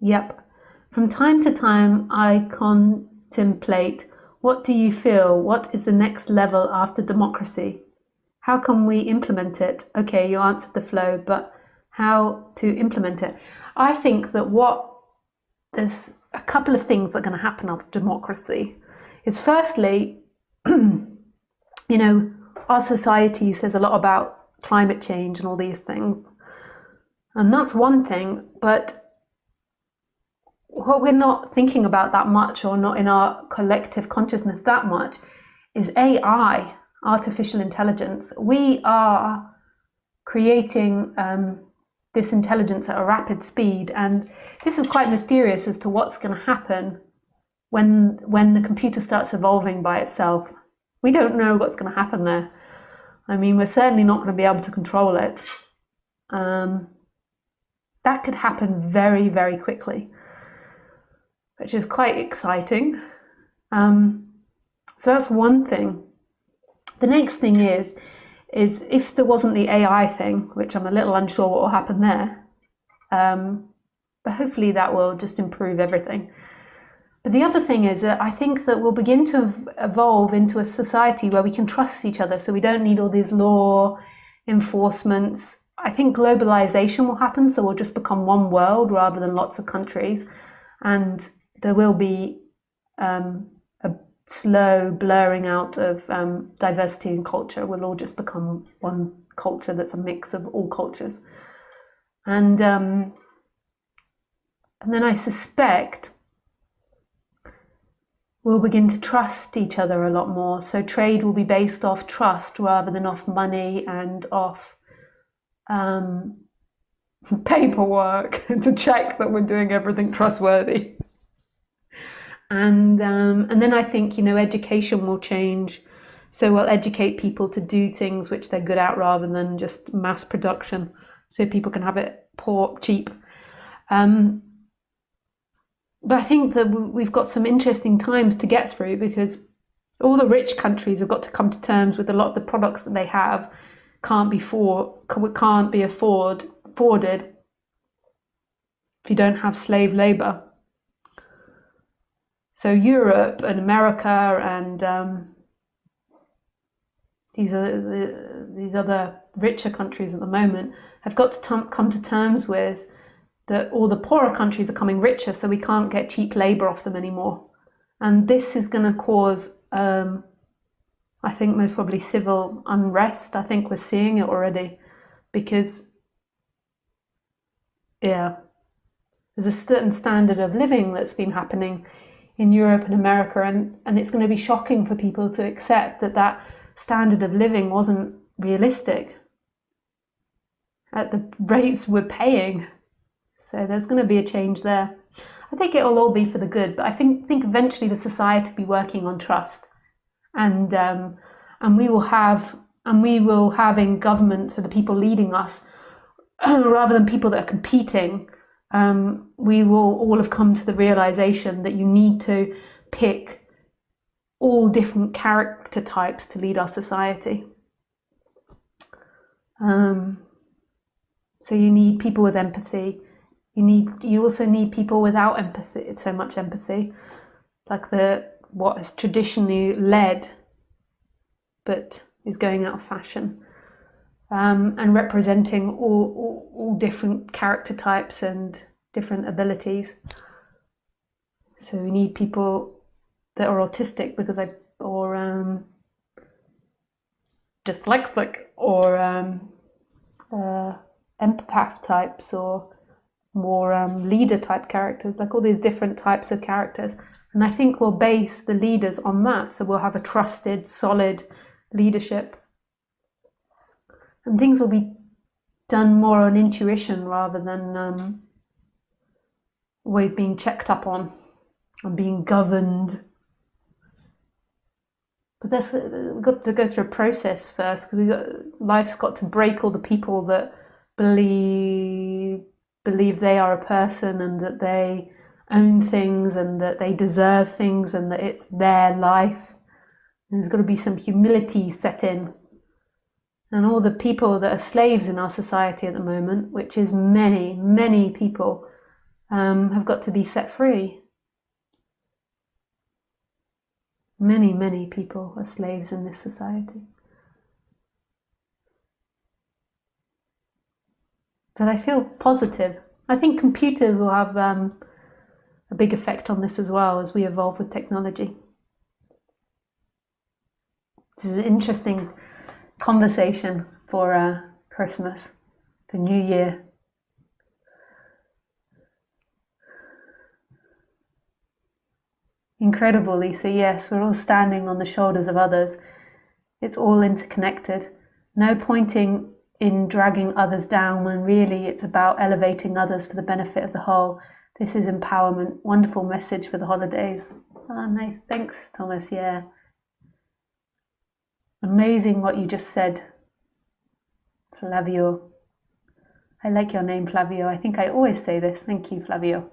Yep. From time to time, I contemplate, what do you feel? What is the next level after democracy? How can we implement it? Okay, you answered the flow, but how to implement it? I think that there's a couple of things that are going to happen after democracy. Is firstly, our society says a lot about climate change and all these things. And that's one thing, but what we're not thinking about that much, or not in our collective consciousness that much, is AI, artificial intelligence. We are creating this intelligence at a rapid speed, and this is quite mysterious as to what's going to happen when the computer starts evolving by itself. We don't know what's going to happen there. I mean, we're certainly not going to be able to control it. That could happen very, very quickly, which is quite exciting. So that's one thing. The next thing is if there wasn't the AI thing, which I'm a little unsure what will happen there, but hopefully that will just improve everything. But the other thing is that I think that we'll begin to evolve into a society where we can trust each other, so we don't need all these law enforcements. I think globalization will happen, so we'll just become one world rather than lots of countries, and there will be a slow blurring out of diversity and culture. We'll all just become one culture that's a mix of all cultures. And then I suspect we'll begin to trust each other a lot more. So trade will be based off trust rather than off money and off paperwork to check that we're doing everything trustworthy. And then I think, education will change. So we'll educate people to do things which they're good at rather than just mass production, so people can have it cheap. But I think that we've got some interesting times to get through, because all the rich countries have got to come to terms with a lot of the products that they have can't be afforded if you don't have slave labor. So Europe and America and these other richer countries at the moment have got to come to terms with that all the poorer countries are becoming richer, so we can't get cheap labor off them anymore. And this is going to cause, I think, most probably civil unrest. I think we're seeing it already, because, there's a certain standard of living that's been happening in Europe and America, and it's going to be shocking for people to accept that standard of living wasn't realistic at the rates we're paying. So there's going to be a change there. I think it'll all be for the good, but I think eventually the society will be working on trust, and we will have in government, so the people leading us, rather than people that are competing, we will all have come to the realization that you need to pick all different character types to lead our society. So you need people with empathy. You also need people without empathy. It's so much empathy, like what is traditionally led, but is going out of fashion, and representing all different character types and different abilities. So we need people that are autistic or dyslexic, or empath types, or more leader type characters, like all these different types of characters. And I think we'll base the leaders on that, so we'll have a trusted, solid leadership, and things will be done more on intuition rather than always being checked up on and being governed. But we've got to go through a process first, because life's got to break all the people that believe they are a person, and that they own things, and that they deserve things, and that it's their life. And there's got to be some humility set in. And all the people that are slaves in our society at the moment, which is many, many people, have got to be set free. Many, many people are slaves in this society. But I feel positive. I think computers will have a big effect on this as well as we evolve with technology. This is an interesting conversation for Christmas, for New Year. Incredible, Lisa. Yes, we're all standing on the shoulders of others. It's all interconnected. No pointing in dragging others down when really it's about elevating others for the benefit of the whole. This is empowerment. Wonderful message for the holidays. Oh, nice. Thanks, Thomas. Yeah. Amazing what you just said, Flavio. I like your name, Flavio. I think I always say this. Thank you, Flavio.